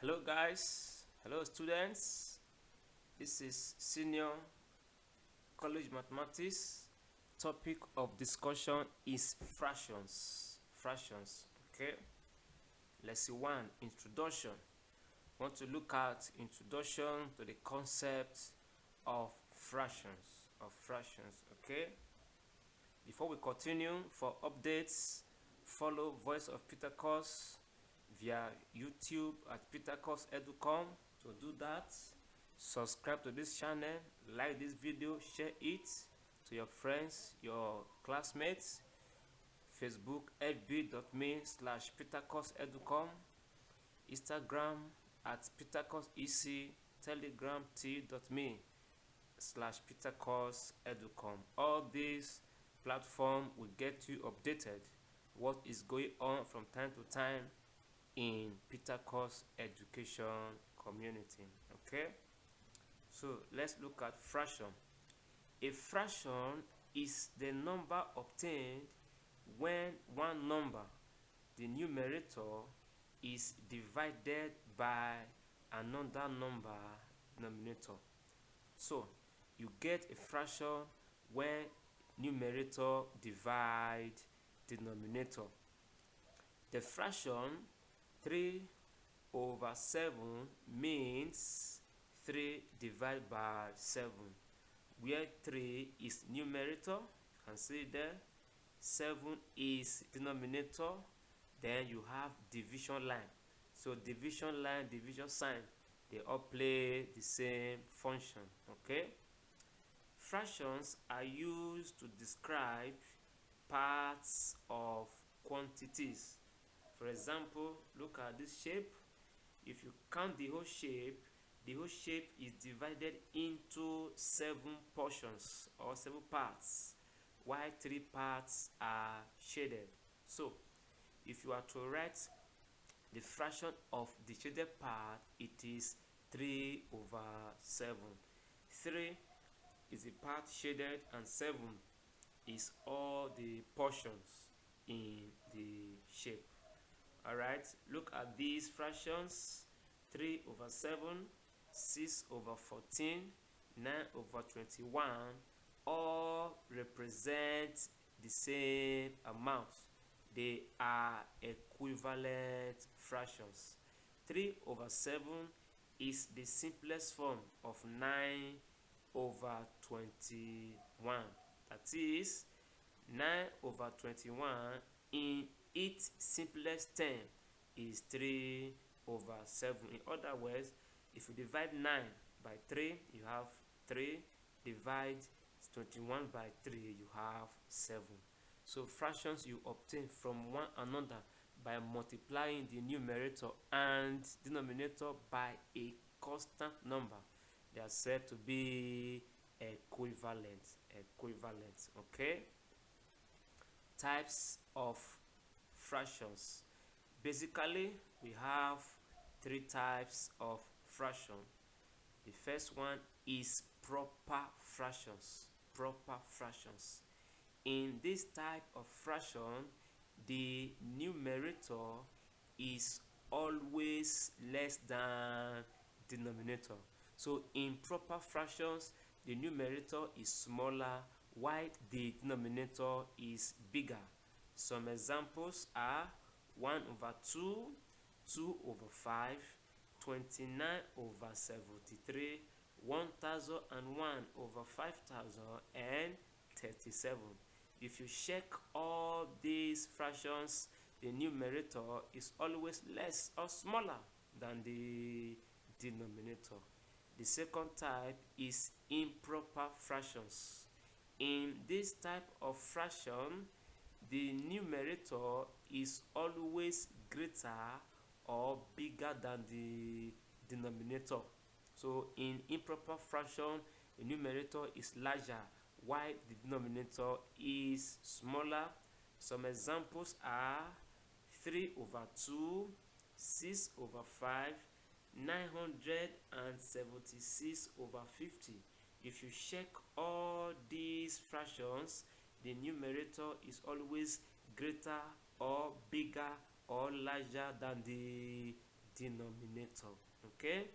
Hello guys, hello students. This is senior college mathematics. Topic of discussion is fractions. Okay. Lesson 1, introduction. Want to look at introduction to the concept of fractions. Okay. Before we continue, for updates, follow Voice of Petakus via YouTube at PetakusEduCom. To do that, subscribe to this channel, like this video, share it to your friends, your classmates. Facebook fb.me/PetakusEduCom, Instagram at PetakusEC, Telegram t.me/PetakusEduCom. All these platforms will get you updated what is going on from time to time in Petakus education community. Okay, so let's look at fraction. A fraction is the number obtained when one number, the numerator, is divided by another number, denominator. So you get a fraction when numerator divide denominator. The fraction 3/7 means 3 divided by 7, where 3 is numerator, you can see there, 7 is denominator, then you have division line. So division line, division sign, they all play the same function. Okay, fractions are used to describe parts of quantities. For example, look at this shape. If you count the whole shape is divided into 7 portions or 7 parts, while 3 parts are shaded. So if you are to write the fraction of the shaded part, it is 3/7. 3 is the part shaded and 7 is all the portions in the shape. Alright, look at these fractions: 3/7, 6/14, 9/21, all represent the same amount. They are equivalent fractions. 3/7 is the simplest form of 9/21. That is, 9/21 in its simplest term is 3/7. In other words, if you divide 9 by 3, you have 3. Divide 21 by 3, you have 7. So fractions you obtain from one another by multiplying the numerator and denominator by a constant number. They are said to be equivalent. Okay, types of fractions. Basically, we have 3 types of fraction. The first one is proper fractions. In this type of fraction, the numerator is always less than denominator. So in proper fractions, the numerator is smaller while the denominator is bigger. Some examples are 1/2, 2/5, 29/73, 1001/5000, and 37. If you check all these fractions, the numerator is always less or smaller than the denominator. The second type is improper fractions. In this type of fraction, the numerator is always greater or bigger than the denominator. So in improper fraction, the numerator is larger while the denominator is smaller. Some examples are 3/2, 6/5, 976/50. If you check all these fractions, the numerator is always greater or bigger or larger than the denominator. Okay.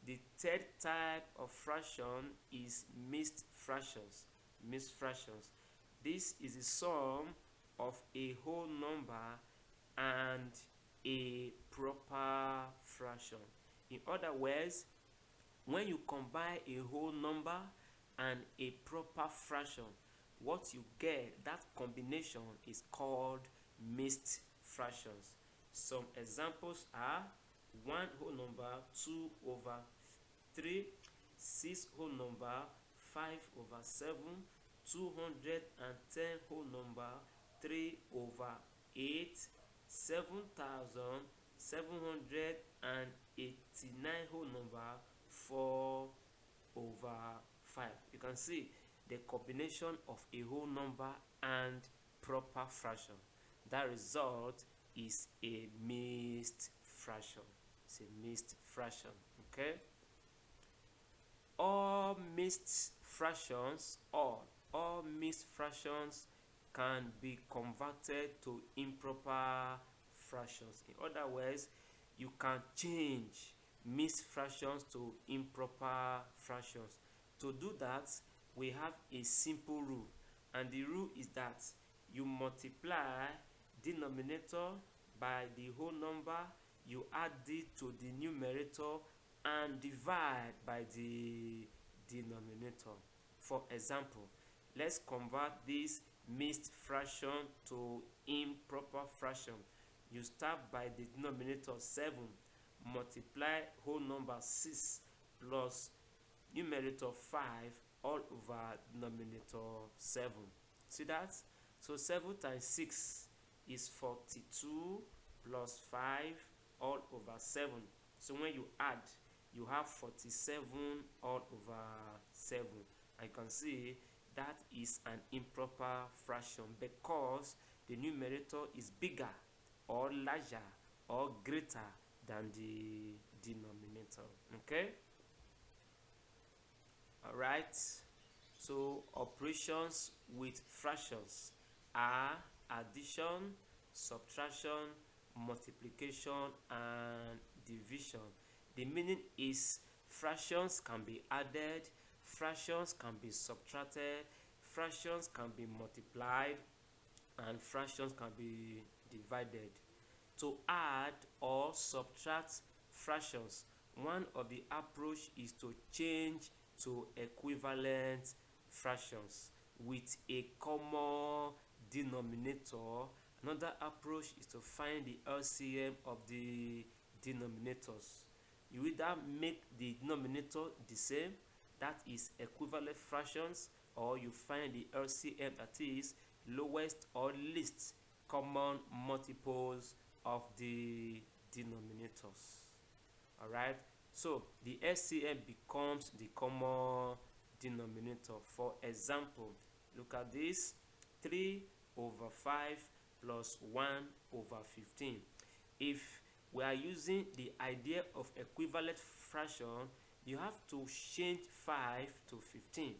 The third type of fraction is mixed fractions. Mixed fractions. This is the sum of a whole number and a proper fraction. In other words, when you combine a whole number and a proper fraction, what you get, that combination is called mixed fractions. Some examples are 1 whole number 2 over 3, 6 whole number 5 over 7, 210 whole number 3 over 8, 7,789 whole number 4 over 5. You can see the combination of a whole number and proper fraction. That result is a mixed fraction. It's a mixed fraction. Okay. All mixed fractions can be converted to improper fractions. In other words, you can change mixed fractions to improper fractions. To do that, we have a simple rule, and the rule is that you multiply denominator by the whole number, you add it to the numerator, and divide by the denominator. For example, let's convert this mixed fraction to improper fraction. You start by the denominator 7, multiply whole number 6 plus numerator 5 all over denominator 7. See that? So 7 times 6 is 42 plus 5 all over 7. So when you add, you have 47 all over 7. I can see that is an improper fraction because the numerator is bigger or larger or greater than the denominator. Okay. All right. So operations with fractions are addition, subtraction, multiplication, and division. The meaning is fractions can be added, fractions can be subtracted, fractions can be multiplied, and fractions can be divided. To add or subtract fractions, one of the approach is to change to equivalent fractions with a common denominator. Another approach is to find the LCM of the denominators. You either make the denominator the same, that is equivalent fractions, or you find the LCM, that is lowest or least common multiples of the denominators. All right. So the LCM becomes the common denominator. For example, look at this: 3 over 5 plus 1 over 15. If we are using the idea of equivalent fraction, you have to change 5 to 15.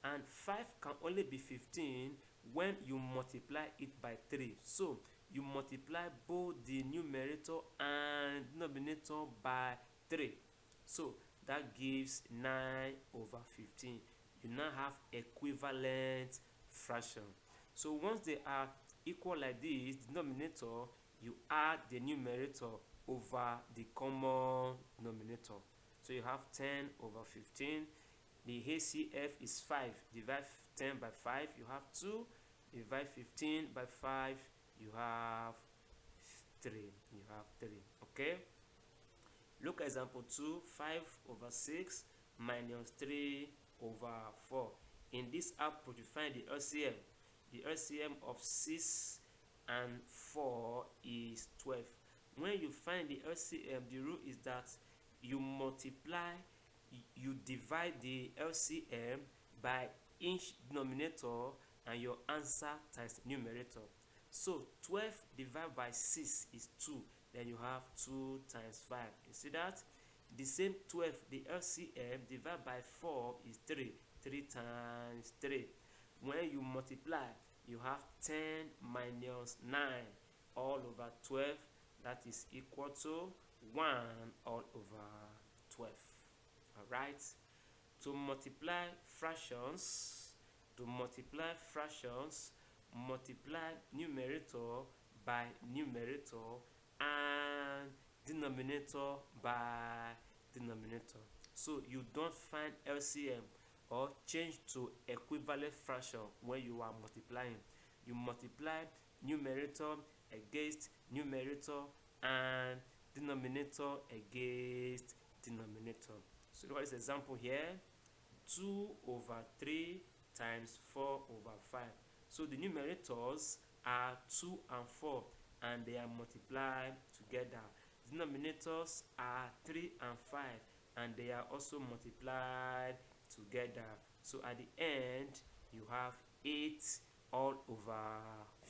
And 5 can only be 15 when you multiply it by 3. So you multiply both the numerator and denominator by 3. So that gives 9 over 15. You now have equivalent fraction. So once they are equal like this, denominator, you add the numerator over the common denominator. So you have 10 over 15. The HCF is 5. Divide 10 by 5, you have 2. Divide 15 by 5, you have 3. You have 3. Okay? Look at example 2. 5 over 6 minus 3 over 4. In this approach, you find the LCM. The LCM of 6 and 4 is 12. When you find the LCM, the rule is that you multiply, you divide the LCM by each denominator and your answer times numerator. So 12 divided by 6 is 2. Then you have 2 times 5. You see that? The same 12, the LCM divided by 4 is 3. 3 times 3. When you multiply, you have 10 minus 9 all over 12. That is equal to 1 all over 12. All right. To multiply fractions, multiply numerator by numerator and denominator by denominator. So you don't find LCM or change to equivalent fraction when you are multiplying. You multiply numerator against numerator and denominator against denominator. So what is the example here? 2 over 3 times 4 over 5. So the numerators are 2 and 4 and they are multiplied together. Denominators are 3 and 5 and they are also multiplied together. So at the end you have 8 all over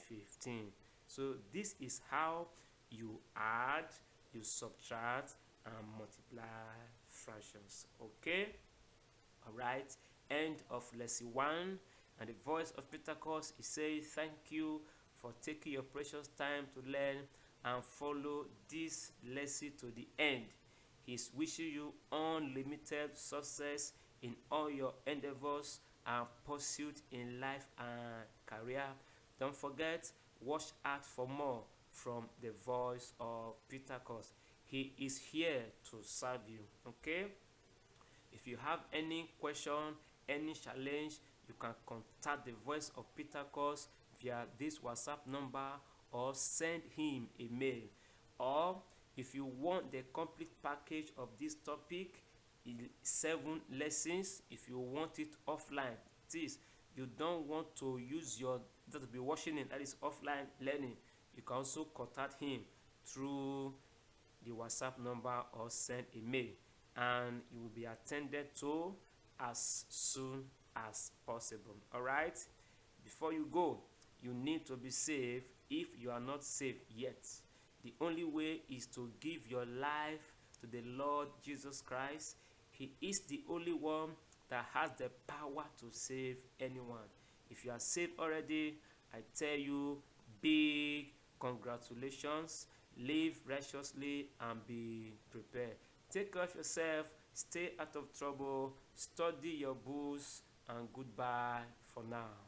15. So this is how you add, you subtract and multiply fractions. Okay, all right. End of lesson 1. And the voice of Petakus is saying thank you for taking your precious time to learn and follow this lesson to the end. He's wishing you unlimited success in all your endeavors and pursuit in life and career. Don't forget, watch out for more from the voice of Petakus. He is here to serve you. Okay, if you have any question, any challenge, you can contact the voice of Petakus via this WhatsApp number or send him a mail. Or if you want the complete package of this topic, 7 lessons, if you want it offline, this you don't want to use your to be watching it, that is offline learning, you can also contact him through the WhatsApp number or send a mail, and you will be attended to as soon as possible. All right, before you go, you need to be saved. If you are not saved yet, the only way is to give your life to the Lord Jesus Christ. He is the only one that has the power to save anyone. If you are saved already, I tell you, big congratulations. Live righteously and be prepared. Take care of yourself, stay out of trouble, study your books, and goodbye for now.